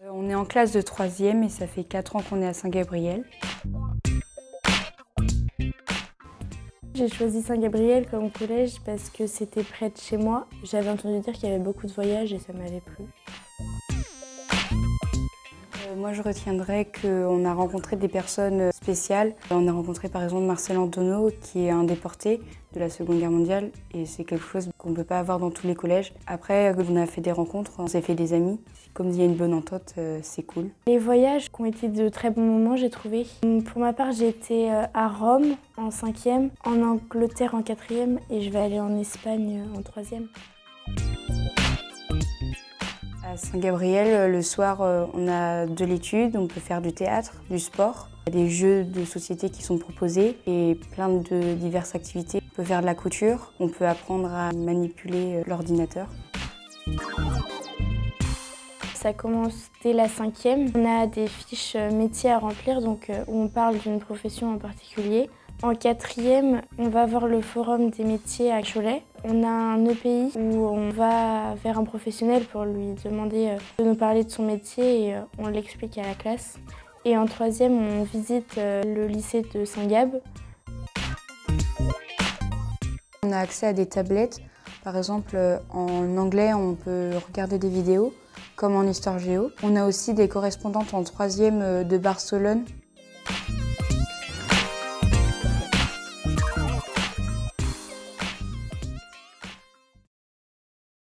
On est en classe de 3e et ça fait 4 ans qu'on est à Saint-Gabriel. J'ai choisi Saint-Gabriel comme collège parce que c'était près de chez moi. J'avais entendu dire qu'il y avait beaucoup de voyages et ça m'avait plu. Moi, je retiendrai qu'on a rencontré des personnes spéciales. On a rencontré par exemple Marcel Antonot, qui est un déporté de la Seconde Guerre mondiale, et c'est quelque chose qu'on ne peut pas avoir dans tous les collèges. Après, on a fait des rencontres, on s'est fait des amis. Comme il y a une bonne entente, c'est cool. Les voyages qui ont été de très bons moments, j'ai trouvé. Pour ma part, j'ai été à Rome en 5e, en Angleterre en 4e et je vais aller en Espagne en 3e. À Saint-Gabriel, le soir, on a de l'étude, on peut faire du théâtre, du sport. Il y a des jeux de société qui sont proposés et plein de diverses activités. On peut faire de la couture, on peut apprendre à manipuler l'ordinateur. Ça commence dès la 5e. On a des fiches métiers à remplir, donc où on parle d'une profession en particulier. En 4e, on va voir le forum des métiers à Cholet. On a un EPI où on va vers un professionnel pour lui demander de nous parler de son métier et on l'explique à la classe. Et en 3e, on visite le lycée de Saint-Gab. On a accès à des tablettes. Par exemple, en anglais, on peut regarder des vidéos, comme en histoire géo. On a aussi des correspondantes en 3e de Barcelone